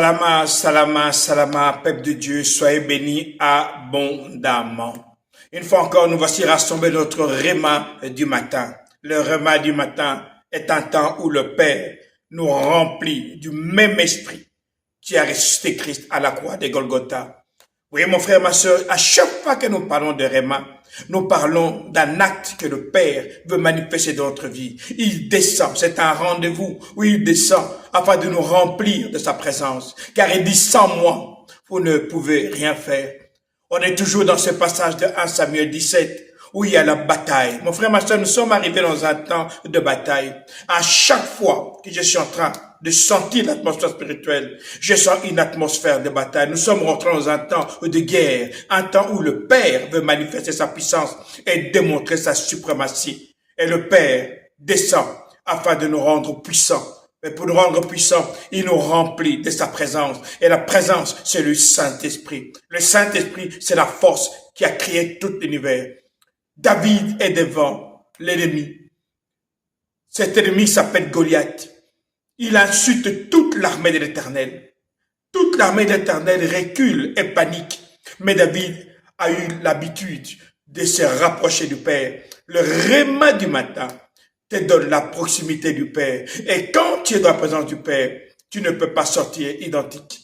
Salama, salama, salama, peuple de Dieu, soyez bénis abondamment. Une fois encore, nous voici rassemblés notre réma du matin. Le réma du matin est un temps où le Père nous remplit du même esprit qui a ressuscité Christ à la croix de Golgotha. Oui, mon frère, ma soeur, à chaque fois que nous parlons de réma, nous parlons d'un acte que le Père veut manifester dans notre vie. Il descend, c'est un rendez-vous où il descend afin de nous remplir de sa présence. Car il dit, sans moi, vous ne pouvez rien faire. On est toujours dans ce passage de 1 Samuel 17 où il y a la bataille. Mon frère, ma soeur, nous sommes arrivés dans un temps de bataille. À chaque fois que je suis en train de sentir l'atmosphère spirituelle, je sens une atmosphère de bataille. Nous sommes rentrés dans un temps de guerre, un temps où le Père veut manifester sa puissance et démontrer sa suprématie. Et le Père descend afin de nous rendre puissants. Mais pour nous rendre puissants, il nous remplit de sa présence. Et la présence, c'est le Saint-Esprit. Le Saint-Esprit, c'est la force qui a créé tout l'univers. David est devant l'ennemi. Cet ennemi s'appelle Goliath. Il insulte toute l'armée de l'Éternel. Toute l'armée de l'Éternel recule et panique. Mais David a eu l'habitude de se rapprocher du Père. Le réma du matin te donne la proximité du Père. Et quand tu es dans la présence du Père, tu ne peux pas sortir identique.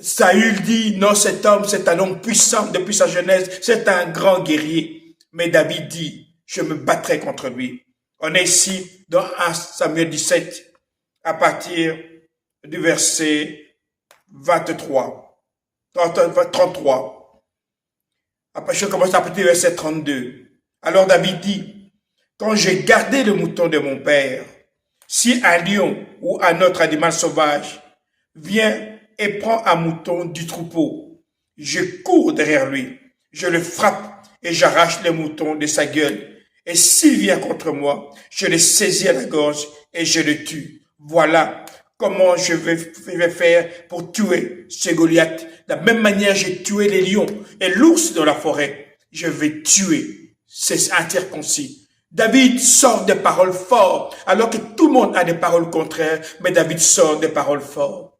Saül dit, non, cet homme, c'est un homme puissant depuis sa jeunesse, c'est un grand guerrier. Mais David dit, je me battrai contre lui. On est ici dans 1 Samuel 17, à partir du verset 33. Après, je commence à partir du verset 32. Alors David dit, quand j'ai gardé le mouton de mon père, si un lion ou un autre animal sauvage vient et prend un mouton du troupeau, je cours derrière lui, je le frappe et j'arrache le mouton de sa gueule. Et s'il vient contre moi, je le saisis à la gorge et je le tue. Voilà comment je vais faire pour tuer ce Goliath. De la même manière, j'ai tué les lions et l'ours dans la forêt. Je vais tuer ces incirconcis. David sort des paroles fortes, alors que tout le monde a des paroles contraires, mais David sort des paroles fortes.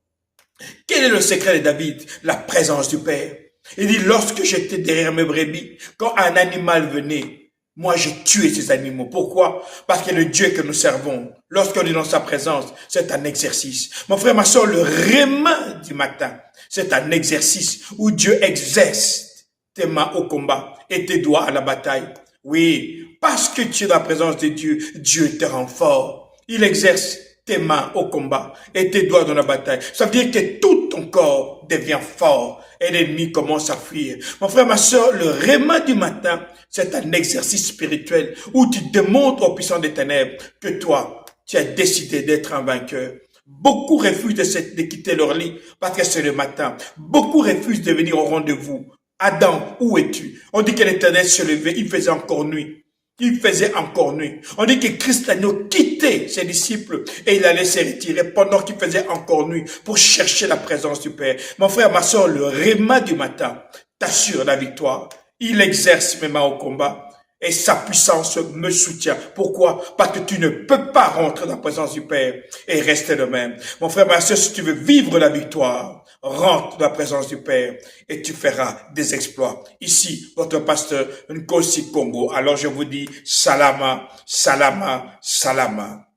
Quel est le secret de David? La présence du Père. Il dit, lorsque j'étais derrière mes brebis, quand un animal venait, moi j'ai tué ces animaux. Pourquoi? Parce que le Dieu que nous servons, lorsqu'on est dans sa présence, c'est un exercice. Mon frère, ma soeur, le réma du matin, c'est un exercice où Dieu exerce tes mains au combat et tes doigts à la bataille. Oui, parce que tu es dans la présence de Dieu, Dieu te rend fort. Il exerce tes mains au combat et tes doigts dans la bataille. Ça veut dire que tout ton corps devient fort et l'ennemi commence à fuir. Mon frère, ma soeur, le réma du matin, c'est un exercice spirituel où tu démontres aux puissants des ténèbres que toi, tu as décidé d'être un vainqueur. Beaucoup refusent de quitter leur lit parce que c'est le matin. Beaucoup refusent de venir au rendez-vous. Adam, où es-tu? On dit que l'Éternel se levait, il faisait encore nuit. Il faisait encore nuit. On dit que Christ l'agneau quittait ses disciples et il allait se retirer pendant qu'il faisait encore nuit pour chercher la présence du Père. Mon frère, ma soeur, le réma du matin t'assure la victoire. Il exerce mes mains au combat et sa puissance me soutient. Pourquoi? Parce que tu ne peux pas rentrer dans la présence du Père et rester le même. Mon frère, ma soeur, si tu veux vivre la victoire, rentre dans la présence du Père et tu feras des exploits. Ici, votre pasteur Nkosi Congo. Alors je vous dis, salama, salama, salama.